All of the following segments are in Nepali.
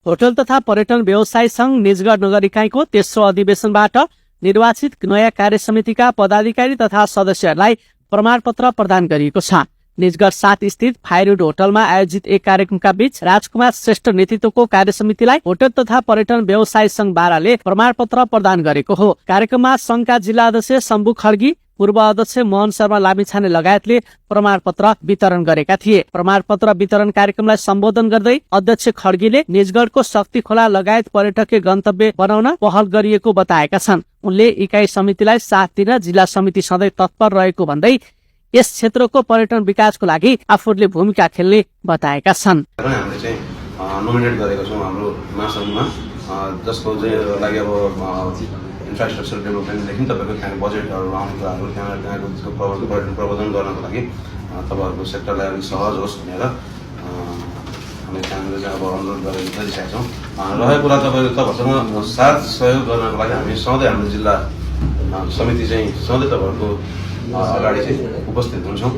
होटल तथा पर्यटन व्यवसाय संघ निजगढ नगर इकाइको तेस्रो अधिवेशनबाट निर्वाचित नयाँ कार्य समितिका पदाधिकारी तथा सदस्यहरूलाई प्रमाणपत्र प्रदान गरिएको छ। निजगढ 7 स्थित फायरवुड होटलमा आयोजित एक कार्यक्रमका बीच राजकुमार श्रेष्ठ नेतृत्वको कार्य समितिलाई होटल तथा पर्यटन व्यवसाय संघ बाराले प्रमाणपत्र प्रदान गरेको हो। कार्यक्रममा संघका जिल्ला अध्यक्ष शम्भु खड्गी, पूर्व अध्यक्ष मोहन शर्मा लामिछाने लगायतले प्रमाणपत्र वितरण गरेका थिए। प्रमाणपत्र वितरण कार्यक्रमलाई सम्बोधन गर्दै अध्यक्ष खड्गीले निजगढको शक्ति खोला लगायत पर्यटकीय गन्तव्य बनाउन पहल गरिएको बताएका छन्। उनले इकाइ समितिलाई साथ दिन जिल्ला समिति सधैँ तत्पर रहेको भन्दै यस क्षेत्रको पर्यटन विकासको लागि आफूले भूमिका खेल्ने बताएका छन्। हामीले चाहिँ नोमिनेट गरेको छौँ हाम्रो महासंघमा, जसको चाहिँ लागि अब इन्फ्रास्ट्रक्चर डेभलपमेन्टदेखि तपाईँको त्यहाँ बजेटहरू आउने कुराहरू त्यहाँको त्यसको पर्यटन प्रबन्धन गर्नको लागि तपाईँहरूको सेक्टरलाई अलिक सहज होस् भनेर हामीले त्यहाँनिर चाहिँ अब अनुरोध गरिसकेका छौँ। रहेको कुरा तपाईँहरूसँग साथ सहयोग गर्नको लागि हामी सधैँ हाम्रो जिल्ला समिति चाहिँ सधैँ तपाईँहरूको अगाडि चाहिँ उपस्थित हुन्छौँ।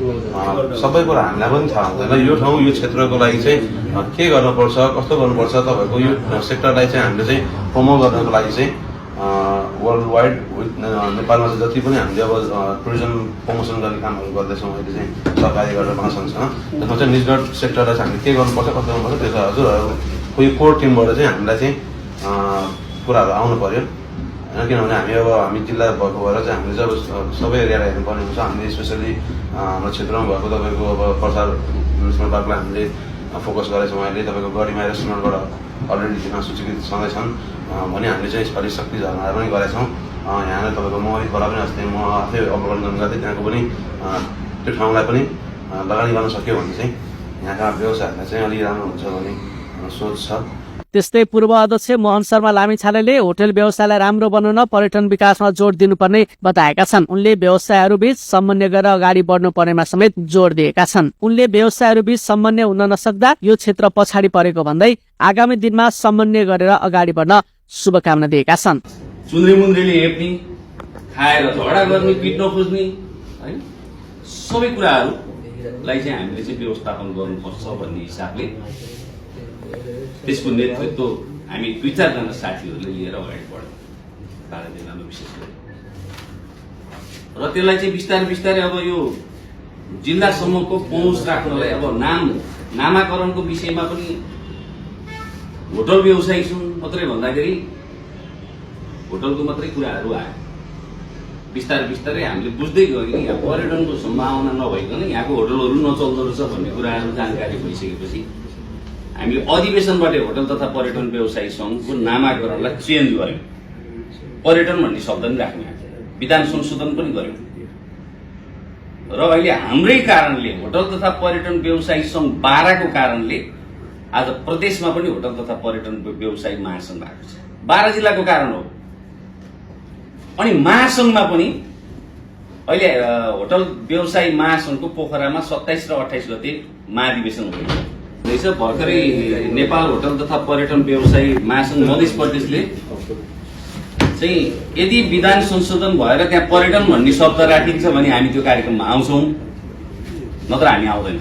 सबै कुरा हामीलाई पनि थाहा हुँदैन, यो ठाउँ यो क्षेत्रको लागि चाहिँ के गर्नुपर्छ, कस्तो गर्नुपर्छ, तपाईँहरूको यो सेक्टरलाई चाहिँ हामीले चाहिँ प्रमोट गर्नको लागि चाहिँ वर्ल्ड वाइड नेपालमा चाहिँ जति पनि हामीले अब टुरिज्म प्रमोसन गर्ने कामहरू गर्दैछौँ अहिले चाहिँ सरकारी गरेर महासंघसँग, त्यसमा चाहिँ निजगढ सेक्टरलाई चाहिँ हामीले के गर्नुपर्छ, कस्तो गर्नुपर्छ, त्यो चाहिँ हजुरहरूको यो कोर टिमबाट चाहिँ हामीलाई चाहिँ कुराहरू आउनु पर्यो। किनभने हामी जिल्ला भएको भएर चाहिँ हामीले जब सबै एरियालाई हेर्नुपर्ने हुन्छ। हामीले स्पेसली हाम्रो क्षेत्रमा भएको तपाईँको अब प्रसार नेसनल पार्कलाई हामीले फोकस गरेछौँ। अहिले तपाईँको गढीमा रेस्टुरेन्टबाट अलरेडी त्यहाँ सूचीकृत छँदैछन् भने हामीले चाहिँ यसपालि शक्ति झरनालाई पनि गरेछौँ। यहाँनिर तपाईँको मोहित खोला पनि अस्ति म आफै अवलोकन गर्न गएको थिएँ, त्यहाँको पनि त्यो ठाउँलाई पनि लगानी गर्न सक्यो भने चाहिँ यहाँका व्यवसायहरूलाई चाहिँ अलिक राम्रो हुन्छ भन्ने सोच छ। त्यस्तै पूर्व अध्यक्ष मोहन शर्मा लामिछानेले होटल व्यवसायलाई राम्रो बनाउन पर्यटन विकासमा जोड दिनुपर्ने बताएका छन्। उनले व्यवसायहरूबीच समन्वय गरेर अगाडि बढ्नु पर्नेमा समेत जोड दिएका छन्। उनले व्यवसायहरूबीच समन्वय हुन नसक्दा यो क्षेत्र पछाडि परेको भन्दै आगामी दिनमा समन्वय गरेर अगाडि बढ्न शुभकामना दिएका छन्। चुन्द्री मुन्द्रीले हेप्ने, खाएर झगडा गर्ने, पिट्न खोज्ने हैन, सबै कुराहरूलाई चाहिँ हामीले चाहिँ व्यवस्थापन गर्नुपर्छ भन्ने हिसाबले त्यसको नेतृत्व हामी 2-4 जना साथीहरूले लिएर अगाडि बढ्यौँ बारा जिल्लामा विशेष गरी। र त्यसलाई चाहिँ बिस्तारै बिस्तारै अब यो जिल्लासम्मको पहुँच राख्नलाई अब नामाकरणको विषयमा पनि होटल व्यवसायी मात्रै भन्दाखेरि होटलको मात्रै कुराहरू आयो। बिस्तारै बिस्तारै हामीले बुझ्दै गयो कि यहाँ पर्यटनको सम्भावना नभइकन यहाँको होटलहरू नचल्दो रहेछ भन्ने कुराहरू जानकारी भइसकेपछि हामीले अधिवेशनबाट होटल तथा पर्यटन व्यवसायी संघको नामाकरणलाई चेन्ज गर्यौँ। पर्यटन भन्ने शब्द पनि राख्यौँ, विधान संशोधन पनि गर्यौँ। र अहिले हाम्रै कारणले होटल तथा पर्यटन व्यवसायी संघ बाराको कारणले आज प्रदेशमा पनि होटल तथा पर्यटन व्यवसायी महासंघ भएको छ। बारा जिल्लाको कारण हो। अनि महासंघमा पनि अहिले होटल व्यवसायी महासंघको पोखरामा 27 र 28 गते महाधिवेशन हुँदैछ। भर्खरै नेपाल होटल तथा पर्यटन व्यवसायी महासंघ मध्य प्रदेशले चाहिँ यदि विधान संशोधन भएर त्यहाँ पर्यटन भन्ने शब्द राखिन्छ भने हामी त्यो कार्यक्रममा आउँछौँ, नत्र हामी आउँदैन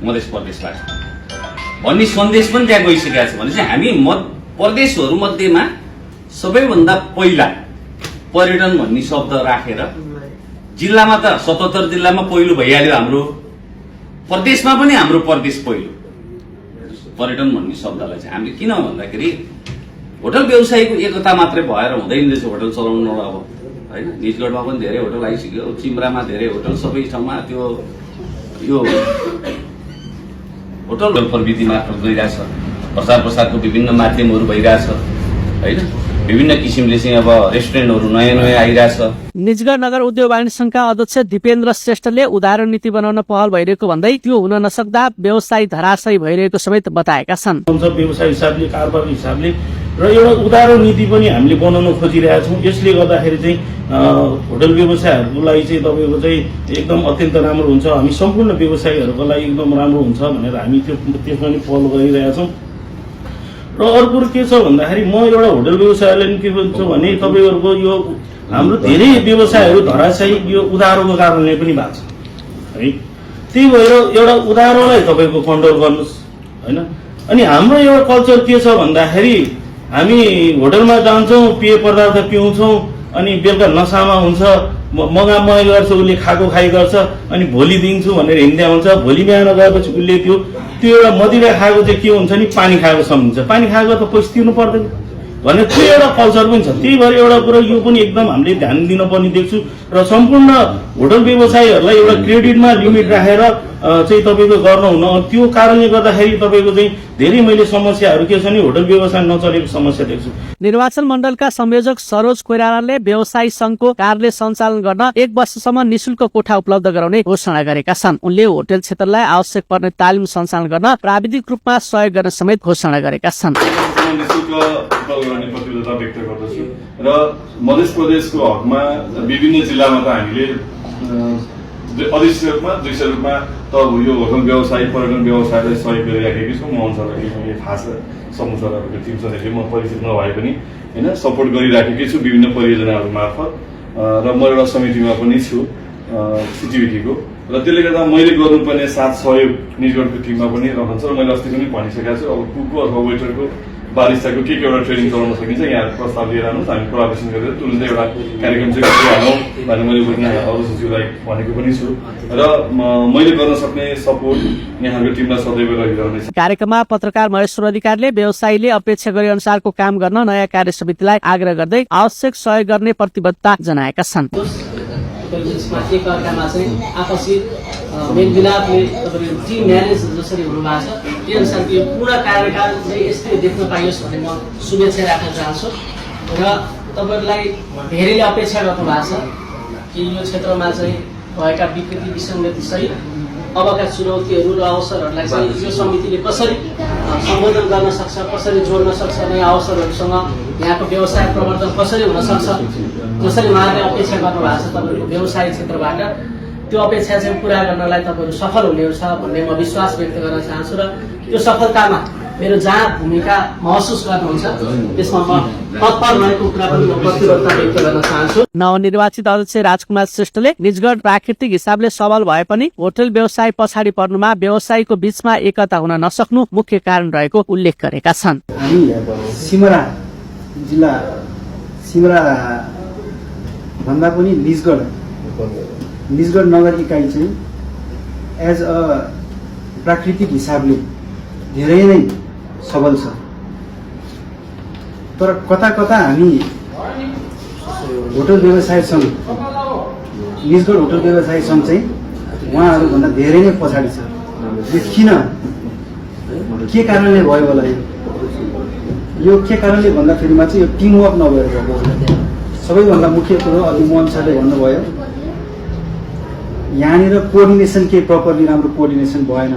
मध्य प्रदेशबाट भन्ने सन्देश पनि त्यहाँ गइसकेको छ। भने चाहिँ हामी प्रदेशहरू मध्येमा सबैभन्दा पहिला पर्यटन भन्ने शब्द राखेर जिल्लामा त 77 जिल्लामा पहिलो भइहाल्यो हाम्रो, प्रदेशमा पनि हाम्रो प्रदेश पहिलो पर्यटन भन्ने शब्दलाई चाहिँ हामीले किन भन्दाखेरि होटल व्यवसायीको एकता मात्रै भएर हुँदैन रहेछ होटल चलाउनु अब हैन। निजगढमा पनि धेरै होटल आइसक्यो, चिम्रामा धेरै होटल, सबै ठाउँमा त्यो यो होटल प्रवृत्ति मात्र गइरहेछ। प्रचार प्रसारको विभिन्न माध्यमहरू भइरहेछ हैन, विभिन्न किसिमले चाहिँ अब रेस्टुरेन्टहरू नयाँ नयाँ आइरहेछ। निजगढ नगर उद्योग वाणिज्य संघका अध्यक्ष दिपेन्द्र श्रेष्ठले उदाहरण नीति बनाउन पहल भइरहेको भन्दै त्यो हुन नसक्दा व्यवसाय धराशयी भइरहेको समेत बताएका छन्। व्यवसाय हिसाबले, कारोबार हिसाबले र एउटा उदाहरण नीति पनि हामीले बनाउन खोजिरहेका छौँ। यसले गर्दाखेरि चाहिँ होटल व्यवसायहरूको लागि चाहिँ तपाईँको चाहिँ एकदम अत्यन्त राम्रो हुन्छ, हामी सम्पूर्ण व्यवसायीहरूको लागि एकदम राम्रो हुन्छ भनेर हामी त्यसमा पनि पहल गरिरहेका छौँ। र अर्को के छ भन्दाखेरि म एउटा होटल व्यवसायलाई के भन्छु भने तपाईँहरूको यो हाम्रो धेरै व्यवसायहरू धराशयी यो उधारोको कारणले पनि भएको छ है। त्यही भएर एउटा उधारोलाई तपाईँको कन्ट्रोल गर्नुहोस् हैन। अनि हाम्रो एउटा कल्चर के छ भन्दाखेरि हामी होटलमा जान्छौँ, पेय पदार्थ पिउँछौँ, अनि बेलुका नसामा हुन्छ, मगाइ गर्छ, उसले खाएको खाइ गर्छ, अनि भोलि दिन्छु भनेर हिँड्दा हुन्छ। भोलि बिहान गएपछि उसले त्यो एउटा मदिरा खाएको चाहिँ के हुन्छ नि, पानी खाएको सम्झिन्छ। पानी खाएको त पैसा तिर्नु पर्दैन भने त्यो एउटा कल्चर पनि छ। त्यही भएर एउटा कुरा यो पनि एकदम हामीले ध्यान दिनुपर्ने देख्छु र सम्पूर्ण होटल व्यवसायीहरूलाई एउटा क्रेडिटमा लिमिट राखेर चाहिँ तपाईँको गर्नुहुन। त्यो कारणले गर्दाखेरि तपाईँको चाहिँ धेरै मैले समस्याहरू के छ नि, होटल व्यवसाय नचलेको समस्या देख्छु। निर्वाचन मण्डलका संयोजक सरोज कोइरालाले व्यवसायी संघको कार्यालय सञ्चालन गर्न 1 वर्षसम्म निशुल्क कोठा उपलब्ध गराउने घोषणा गरेका छन्। उनले होटल क्षेत्रलाई आवश्यक पर्ने तालिम सञ्चालन गर्न प्राविधिक रूपमा सहयोग गर्न समेत घोषणा गरेका छन्। निशुल्क उपलब्ध गर्ने प्रतिबद्धता व्यक्त गर्दछु र मध्य प्रदेशको हकमा विभिन्न जिल्लामा त हामीले अदृश्य रूपमा दृश्य रूपमा त यो होटल व्यवसाय पर्यटन व्यवसायलाई सहयोग गरिराखेकी छु। मोहन सरलाई मैले थाहा छ, समूह सरहरूको टिमसँगले म परिचित नभए पनि होइन सपोर्ट गरिराखेकी छु विभिन्न परियोजनाहरू मार्फत र म एउटा समितिमा पनि छु सिटिभिटीको र त्यसले गर्दा मैले गर्नुपर्ने साथ सहयोग निजगढको टिममा पनि रहन्छ र मैले अस्ति पनि भनिसकेको छु। अब कुकको अथवा वेटरको बारिस्ताको के एउटा ट्रेनिङ गराउन सकिन्छ यहाँ प्रस्ताव लिएर आउनुहोस्, हामी कोलाबोरेसन गरेर तुरुन्तै एउटा कार्यक्रम चाहिँ गरिहालौँ भनेर मैले अरू सचिवलाई भनेको पनि छु र मैले गर्न सक्ने सपोर्ट यहाँको टिमलाई सदैव रहिरहनेछ। कार्यक्रममा पत्रकार महेश्वर अधिकारीले व्यवसायीले अपेक्षा गरे अनुसारको काम गर्न नयाँ कार्य समितिलाई आग्रह गर्दै आवश्यक सहयोग गर्ने प्रतिबद्धता जनाएका छन्। एकअर्कामा चाहिँ आपसी मेलमिलापले तपाईँको टिम म्यानेज जसरी हुनुभएको छ त्यो अनुसार यो पूर्ण कार्यकाल चाहिँ यस्तै देख्न पाइयोस् भन्ने म शुभेच्छा राख्न चाहन्छु। र तपाईँहरूलाई धेरैले अपेक्षा गर्नु भएको छ कि यो क्षेत्रमा चाहिँ भएका विकृति विसङ्गति सहित अबका चुनौतीहरू र अवसरहरूलाई चाहिँ यो समितिले कसरी सम्बोधन गर्न सक्छ, कसरी जोड्न सक्छ, नयाँ अवसरहरूसँग यहाँको व्यवसाय प्रवर्धन कसरी हुन सक्छ, जसरी उहाँले अपेक्षा गर्नुभएको छ तपाईँको व्यवसाय क्षेत्रबाट त्यो अपेक्षा चाहिँ पुरा गर्नलाई तपाईँहरू सफल हुनेछ भन्ने म विश्वास व्यक्त गर्न चाहन्छु। र त्यो सफलतामा मेरो जहाँ भूमिका महसुस गर्नुहुन्छ त्यसमा म तत्पर रहेको कुरा पनि म प्रतिबद्धता व्यक्त गर्न चाहन्छु। नवनिर्वाचित अध्यक्ष राजकुमार श्रेष्ठले निजगढ प्राकृतिक हिसाबले सबल भए पनि होटल व्यवसाय पछाडि पर्नुमा व्यवसायीको बीचमा एकता हुन नसक्नु मुख्य कारण रहेको उल्लेख गरेका छन्। हामी सिमरा जिल्ला सिमरा भन्दा पनि निजगढ नगर इकाइ चाहिँ एज अ प्राकृतिक हिसाबले धेरै नै सबल छ। तर कता कता हामी होटल व्यवसाय सङ्घ निजगढ होटल व्यवसाय सङ्घ चाहिँ उहाँहरूभन्दा धेरै नै पछाडि छ। यो किन, के कारणले भयो होला? यो के कारणले भन्दाखेरिमा चाहिँ यो टिमवर्क नभएर गएको। सबैभन्दा मुख्य कुरो अघि मोहन सरले भन्नुभयो, यहाँनिर कोअर्डिनेसन के प्रपरली राम्रो कोअर्डिनेसन भएन।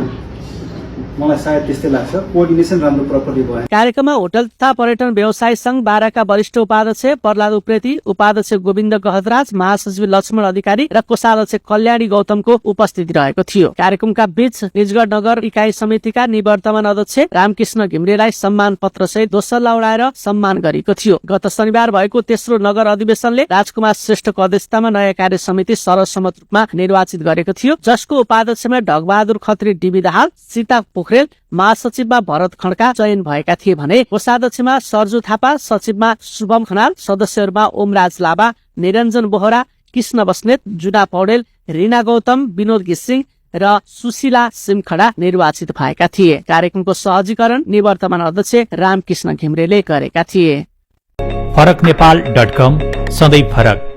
मलाई सायद त्यस्तै लाग्छ, कोअर्डिनेसन राम्रो प्रपरली भयो। कार्यक्रममा होटल तथा पर्यटन व्यवसाय संघ बाराका वरिष्ठ उपाध्यक्ष प्रहलाद उप्रेती, उपाध्यक्ष गोविन्द गहतराज, महासचिव लक्ष्मण अधिकारी र कोषाध्यक्ष कल्याणी गौतमको उपस्थिति रहेको थियो। कार्यक्रमका बीच निजगढ नगर इकाइ समितिका निवर्तमान अध्यक्ष रामकृष्ण घिम्रेलाई सम्मान पत्र सहित दोस्सल्ला उडाएर सम्मान गरिएको थियो। गत शनिबार भएको तेस्रो नगर अधिवेशनले राजकुमार श्रेष्ठको अध्यक्षतामा नयाँ कार्य समिति सर्वसम्मत रूपमा निर्वाचित गरेको थियो, जसको उपाध्यक्षमा ढगबहादुर खत्री डिबी दाहाल, सीता पोखरेल, महासचिवमा भरत खड्का चयन भएका थिए भने कोषाध्यक्षमा सर्जु थापा, सचिवमा शुभम खनाल, सदस्यहरूमा ओमराज लाबा, निरञ्जन बोहरा, कृष्ण बस्नेत, जुना पौडेल, रीना गौतम, विनोद घिसिङ र सुशीला सिमखडा निर्वाचित भएका थिए। कार्यक्रमको सहजीकरण निवर्तमान अध्यक्ष रामकृष्ण घिम्रेले गरेका थिए। फरकनेपाल.com सधैँ फरक।